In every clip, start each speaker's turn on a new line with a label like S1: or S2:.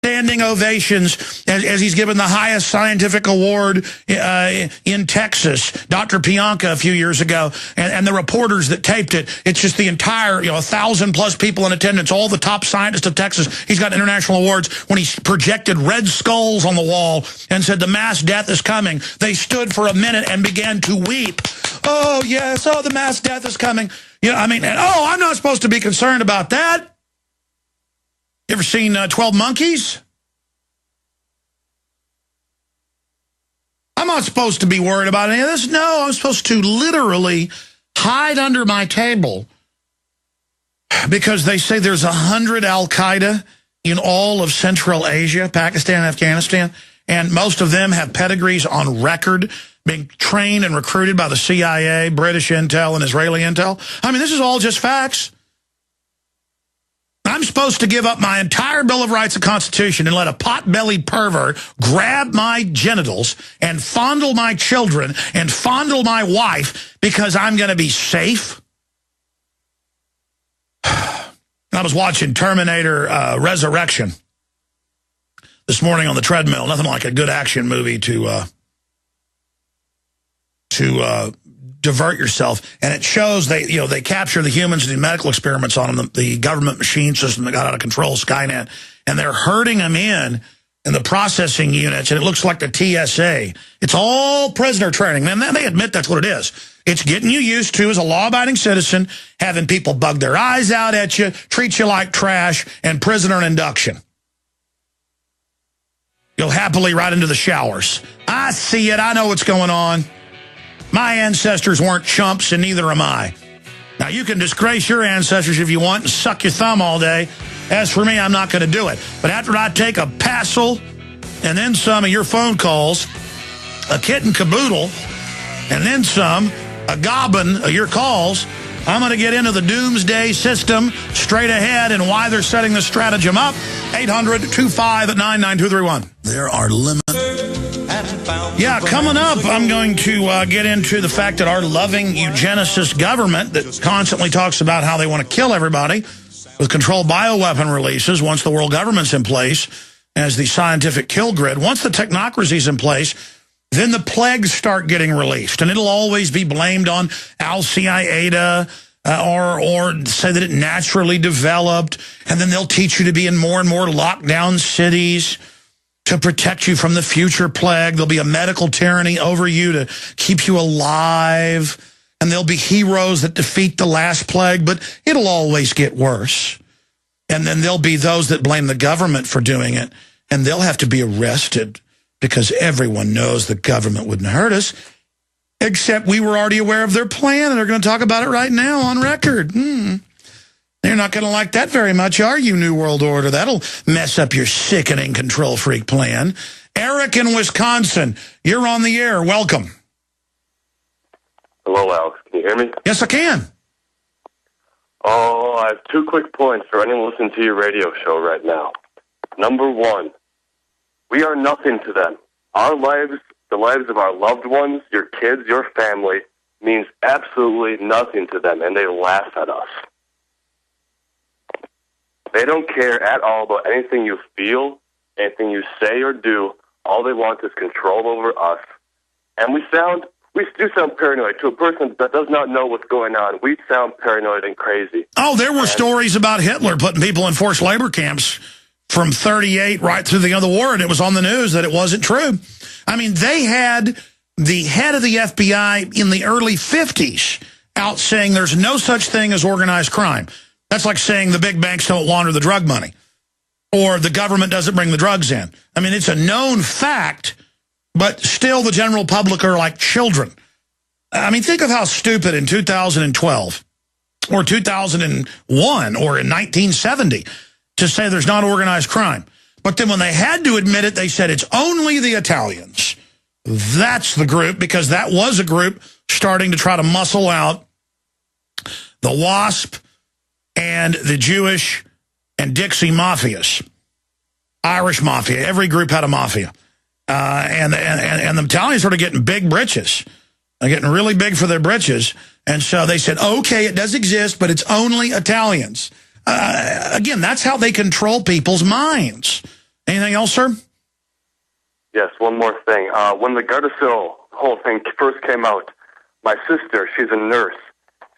S1: standing ovations as he's given the highest scientific award in Texas, Dr. Pianka a few years ago, and the reporters that taped it. It's just the entire, 1,000+ people in attendance, all the top scientists of Texas. He's got international awards. When he projected red skulls on the wall and said the mass death is coming, they stood for a minute and began to weep. Oh, yes, the mass death is coming. I'm not supposed to be concerned about that. You ever seen 12 Monkeys? I'm not supposed to be worried about any of this. No, I'm supposed to literally hide under my table because they say there's 100 al-Qaeda in all of Central Asia, Pakistan, and Afghanistan, and most of them have pedigrees on record, being trained and recruited by the CIA, British intel, and Israeli intel. This is all just facts. I'm supposed to give up my entire Bill of Rights and Constitution and let a pot-bellied pervert grab my genitals and fondle my children and fondle my wife because I'm going to be safe? I was watching Terminator Resurrection this morning on the treadmill. Nothing like a good action movie to divert yourself, and it shows they capture the humans and do medical experiments on them, the government machine system that got out of control, Skynet, and they're herding them in the processing units, and it looks like the TSA. It's all prisoner training. Man, they admit that's what it is. It's getting you used to, as a law-abiding citizen, having people bug their eyes out at you, treat you like trash, and prisoner induction. You'll happily ride into the showers. I see it. I know what's going on. My ancestors weren't chumps, and neither am I. Now, you can disgrace your ancestors if you want and suck your thumb all day. As for me, I'm not going to do it. But after I take a passel and then some of your phone calls, a kit and caboodle, and then some, a gobbin of your calls, I'm going to get into the doomsday system straight ahead and why they're setting the stratagem up. 800-25-99231. There are limits. Yeah, coming up, I'm going to get into the fact that our loving eugenicist government that constantly talks about how they want to kill everybody with controlled bioweapon releases once the world government's in place as the scientific kill grid. Once the technocracy's in place, then the plagues start getting released, and it'll always be blamed on Al-Qaeda or say that it naturally developed, and then they'll teach you to be in more and more lockdown cities to protect you from the future plague. There'll be a medical tyranny over you to keep you alive, and there'll be heroes that defeat the last plague, but it'll always get worse. And then there'll be those that blame the government for doing it, and they'll have to be arrested because everyone knows the government wouldn't hurt us, except we were already aware of their plan, and they're going to talk about it right now on record. You're not going to like that very much, are you, New World Order? That'll mess up your sickening control freak plan. Eric in Wisconsin, you're on the air. Welcome.
S2: Hello, Alex. Can you hear me?
S1: Yes, I can.
S2: Oh, I have 2 quick points for anyone listening to your radio show right now. Number 1, we are nothing to them. Our lives, the lives of our loved ones, your kids, your family, means absolutely nothing to them, and they laugh at us. They don't care at all about anything you feel, anything you say or do. All they want is control over us. And we do sound paranoid. To a person that does not know what's going on, we sound paranoid and crazy.
S1: Oh, there were stories about Hitler putting people in forced labor camps from 1938 right through the other war, and it was on the news that it wasn't true. They had the head of the FBI in the early 50s out saying there's no such thing as organized crime. That's like saying the big banks don't launder the drug money or the government doesn't bring the drugs in. It's a known fact, but still the general public are like children. Think of how stupid in 2012 or 2001 or in 1970 to say there's not organized crime. But then when they had to admit it, they said it's only the Italians. That's the group, because that was a group starting to try to muscle out the WASP and the Jewish and Dixie mafias, Irish mafia. Every group had a mafia. And the Italians started getting big britches. They're getting really big for their britches. And so they said, okay, it does exist, but it's only Italians. Again, that's how they control people's minds. Anything else, sir?
S2: Yes, one more thing. When the Gardasil whole thing first came out, my sister, she's a nurse.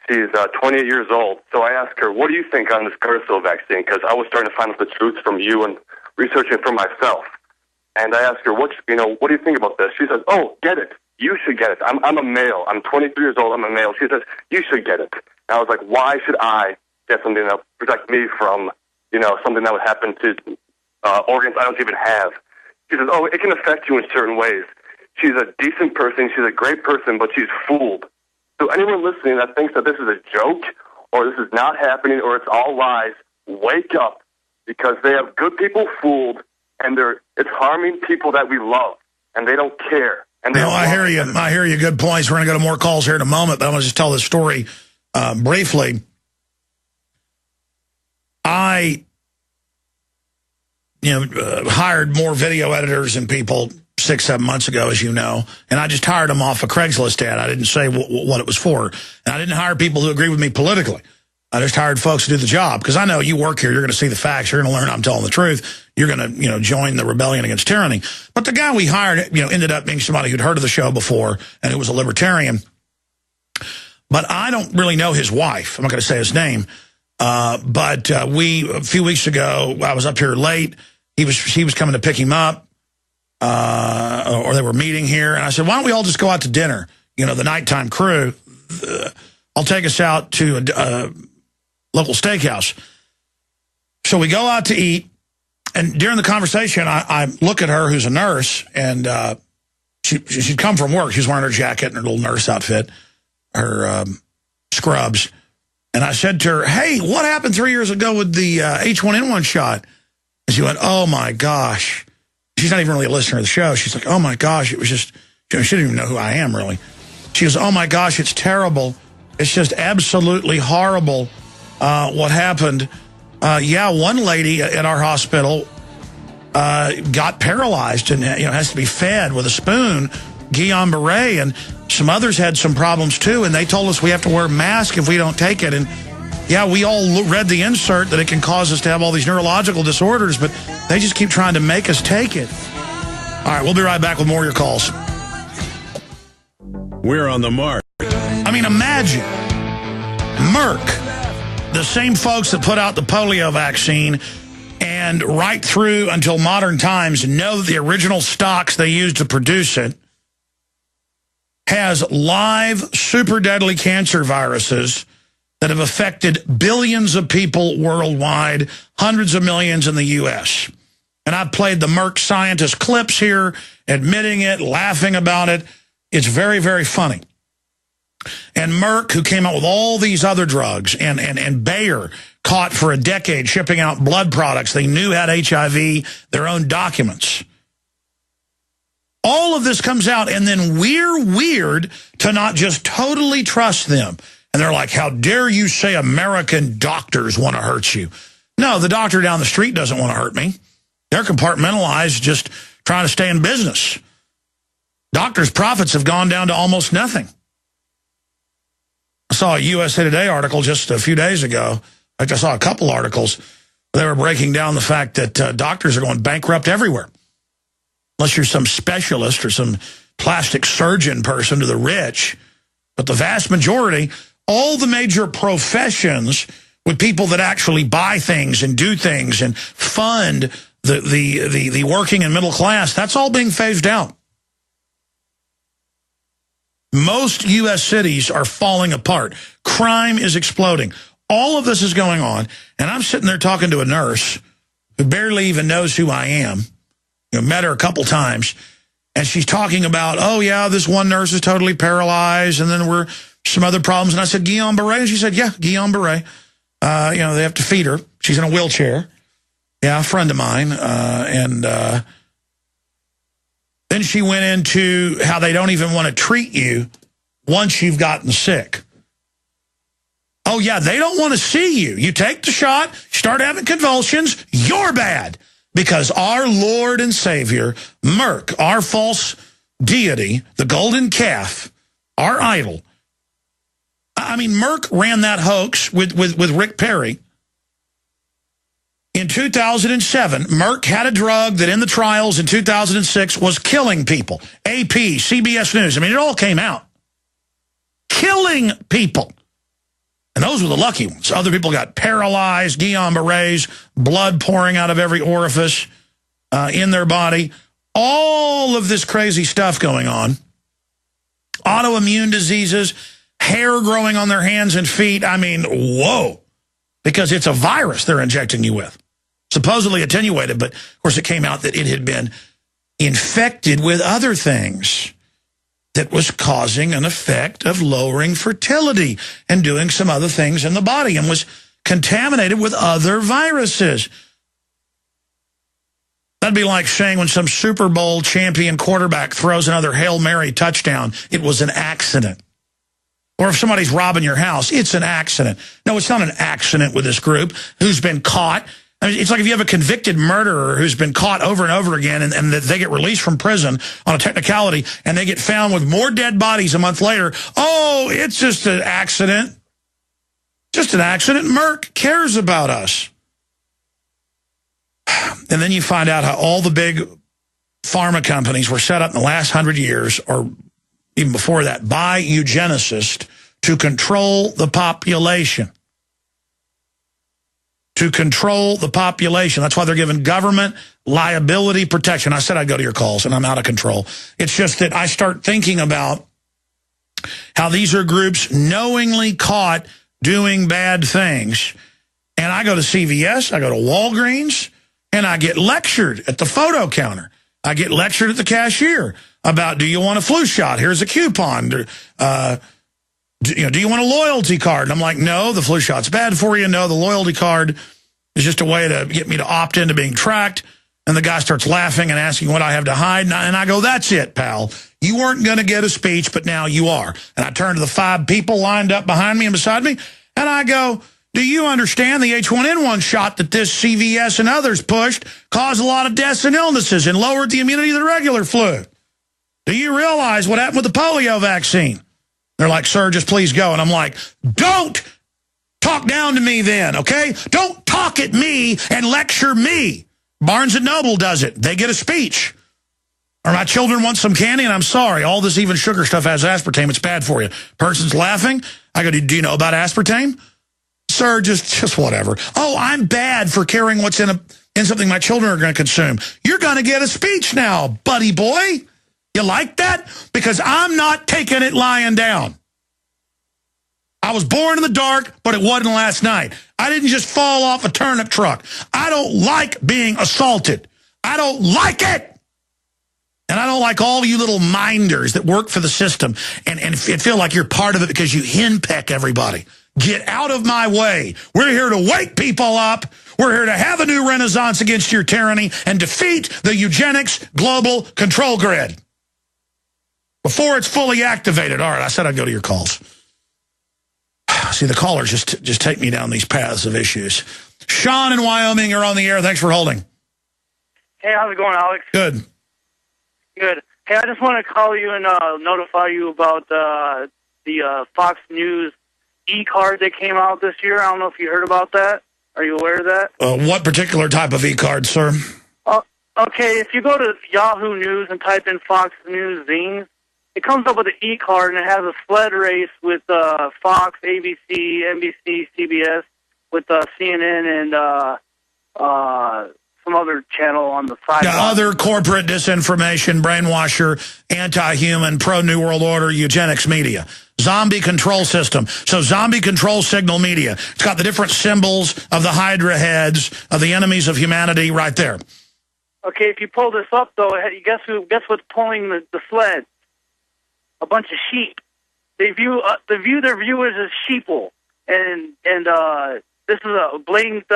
S2: She's 28 years old. So I asked her, what do you think on this Gardasil vaccine? Because I was starting to find out the truth from you and researching for myself. And I asked her, what do you think about this? She says, oh, get it. You should get it. I'm a male. I'm 23 years old. I'm a male. She says, you should get it. And I was like, why should I get something that will protect me from, something that would happen to organs I don't even have? She says, oh, it can affect you in certain ways. She's a decent person. She's a great person, but she's fooled. So anyone listening that thinks that this is a joke or this is not happening or it's all lies, wake up, because they have good people fooled, and it's harming people that we love, and they don't care. And they
S1: I hear you. I hear you. Good points. We're going to go to more calls here in a moment, but I want to just tell this story briefly. I hired more video editors and people 6-7 months ago, as you know, and I just hired them off a Craigslist ad. I didn't say what it was for. And I didn't hire people who agree with me politically. I just hired folks to do the job, because I know you work here. You're going to see the facts. You're going to learn I'm telling the truth. You're going to, join the rebellion against tyranny. But the guy we hired, ended up being somebody who'd heard of the show before, and who was a libertarian. But I don't really know his wife. I'm not going to say his name. But a few weeks ago, I was up here late. He was coming to pick him up, or they were meeting here. And I said, why don't we all just go out to dinner? The nighttime crew. I'll take us out to a local steakhouse. So we go out to eat. And during the conversation, I look at her, who's a nurse, and she'd come from work. She was wearing her jacket and her little nurse outfit, her scrubs. And I said to her, hey, what happened 3 years ago with the H1N1 shot? And she went, oh, my gosh. She's not even really a listener to the show. She's like, oh, my gosh, it was just, she didn't even know who I am, really. She goes, oh, my gosh, it's terrible. It's just absolutely horrible what happened. One lady at our hospital got paralyzed and has to be fed with a spoon, Guillain-Barré, and some others had some problems too, and they told us we have to wear a mask if we don't take it. And we all read the insert that it can cause us to have all these neurological disorders, but they just keep trying to make us take it. All right, we'll be right back with more of your calls.
S3: We're on the mark.
S1: I mean, imagine Merck, the same folks that put out the polio vaccine, and right through until modern times know that the original stocks they used to produce it has live super deadly cancer viruses that have affected billions of people worldwide, hundreds of millions in the U.S. And I've played the Merck scientist clips here, admitting it, laughing about it. It's very, very funny. And Merck, who came out with all these other drugs, and Bayer, caught for a decade shipping out blood products they knew had HIV, their own documents. All of this comes out, and then we're weird to not just totally trust them. And they're like, how dare you say American doctors want to hurt you? No, the doctor down the street doesn't want to hurt me. They're compartmentalized, just trying to stay in business. Doctors' profits have gone down to almost nothing. I saw a USA Today article just a few days ago. In fact, I saw a couple articles. They were breaking down the fact that doctors are going bankrupt everywhere. Unless you're some specialist or some plastic surgeon person to the rich. But the vast majority, all the major professions with people that actually buy things and do things and fund the working and middle class, that's all being phased out. Most U.S. cities are falling apart. Crime is exploding. All of this is going on, and I'm sitting there talking to a nurse who barely even knows who I am. Met her a couple times, and she's talking about, oh, yeah, this one nurse is totally paralyzed, and then there were some other problems. And I said, Guillain-Barré? And she said, yeah, Guillain-Barré. They have to feed her. She's in a wheelchair. Yeah, a friend of mine. Then she went into how they don't even want to treat you once you've gotten sick. Oh, yeah, they don't want to see you. You take the shot, start having convulsions, you're bad. Because our Lord and Savior, Merck, our false deity, the golden calf, our idol. I mean, Merck ran that hoax with Rick Perry. In 2007, Merck had a drug that in the trials in 2006 was killing people. AP, CBS News, I mean, it all came out. Killing people. And those were the lucky ones. Other people got paralyzed, Guillain-Barré's, blood pouring out of every orifice in their body. All of this crazy stuff going on. Autoimmune diseases, hair growing on their hands and feet. I mean, whoa. Because it's a virus they're injecting you with. Supposedly attenuated, but of course it came out that it had been infected with other things that was causing an effect of lowering fertility and doing some other things in the body and was contaminated with other viruses. That'd be like saying when some Super Bowl champion quarterback throws another Hail Mary touchdown, it was an accident. Or if somebody's robbing your house, it's an accident. No, it's not an accident with this group who's been caught. I mean, it's like if you have a convicted murderer who's been caught over and over again and they get released from prison on a technicality and they get found with more dead bodies a month later. Oh, it's just an accident. Just an accident. Merck cares about us. And then you find out how all the big pharma companies were set up in the last 100 years, or even before that, by eugenicists to control the population. To control the population. That's why they're given government liability protection. I said I'd go to your calls, and I'm out of control. It's just that I start thinking about how these are groups knowingly caught doing bad things. And I go to CVS, I go to Walgreens, and I get lectured at the photo counter. I get lectured at the cashier about, do you want a flu shot? Here's a coupon. Do you want a loyalty card? And I'm like, no, the flu shot's bad for you. No, the loyalty card is just a way to get me to opt into being tracked. And the guy starts laughing and asking what I have to hide. And I go, that's it, pal. You weren't going to get a speech, but now you are. And I turn to the 5 people lined up behind me and beside me, and I go, do you understand the H1N1 shot that this CVS and others pushed caused a lot of deaths and illnesses and lowered the immunity of the regular flu? Do you realize what happened with the polio vaccine? They're like, sir, just please go. And I'm like, don't talk down to me then, okay? Don't talk at me and lecture me. Barnes & Noble does it. They get a speech. Or my children want some candy, and I'm sorry. All this even sugar stuff has aspartame. It's bad for you. Person's laughing. I go, do you know about aspartame? Sir, just whatever. Oh, I'm bad for caring what's in something my children are going to consume. You're going to get a speech now, buddy boy. You like that? Because I'm not taking it lying down. I was born in the dark, but it wasn't last night. I didn't just fall off a turnip truck. I don't like being assaulted. I don't like it. And I don't like all you little minders that work for the system and feel like you're part of it because you henpeck everybody. Get out of my way. We're here to wake people up. We're here to have a new renaissance against your tyranny and defeat the eugenics global control grid. Before it's fully activated. All right, I said I'd go to your calls. See, the callers just take me down these paths of issues. Sean in Wyoming, you're on the air. Thanks for holding.
S3: Hey, how's it going, Alex?
S1: Good.
S3: Good. Hey, I just want to call you and notify you about the Fox News e-card that came out this year. I don't know if you heard about that. Are you aware of that?
S1: What particular type of e-card, sir?
S3: Okay, if you go to Yahoo News and type in Fox News zines, it comes up with an e-card, and it has a sled race with Fox, ABC, NBC, CBS, with CNN and some other channel on the side.
S1: Yeah, other corporate disinformation, brainwasher, anti-human, pro-New World Order, eugenics media. Zombie control system. So zombie control signal media. It's got the different symbols of the Hydra heads, of the enemies of humanity right there.
S3: Okay, if you pull this up, though, guess what's pulling the sled? A bunch of sheep. They view their viewers as sheeple, and this is a blatant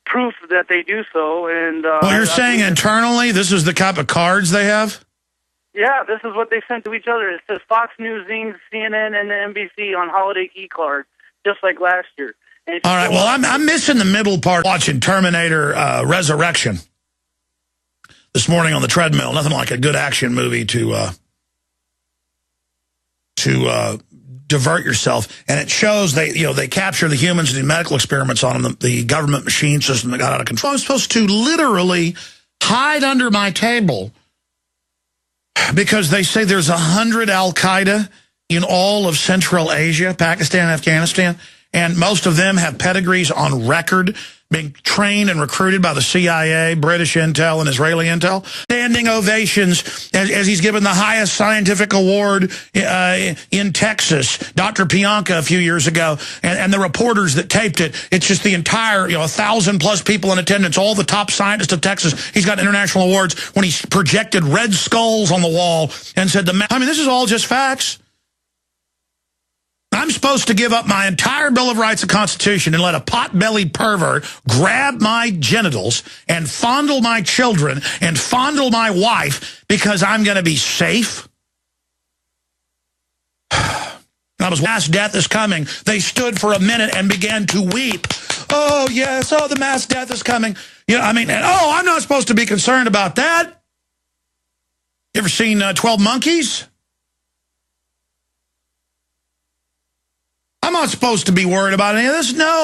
S3: proof that they do so. And
S1: well, you're saying internally this is the type of cards they have?
S3: Yeah, this is what they sent to each other. It says Fox News, zines, CNN, and the NBC on holiday key cards, just like last year.
S1: All right, well, I'm missing the middle part, watching Terminator Resurrection this morning on the treadmill. Nothing like a good action movie to divert yourself. And it shows they capture the humans and do medical experiments on them, the government machine system that got out of control. I was supposed to literally hide under my table because they say there's 100 Al-Qaeda in all of Central Asia, Pakistan, Afghanistan, and most of them have pedigrees on record, being trained and recruited by the CIA, British intel, and Israeli intel. Standing ovations as he's given the highest scientific award in Texas, Dr. Pianka a few years ago, and the reporters that taped it. It's just the entire, 1,000+ people in attendance, all the top scientists of Texas. He's got international awards when he projected red skulls on the wall and said, this is all just facts. I'm supposed to give up my entire Bill of Rights and Constitution and let a pot-bellied pervert grab my genitals and fondle my children and fondle my wife because I'm going to be safe? Mass death is coming. They stood for a minute and began to weep. Oh, yes, the mass death is coming. I'm not supposed to be concerned about that. You ever seen 12 Monkeys? I'm not supposed to be worried about any of this. No.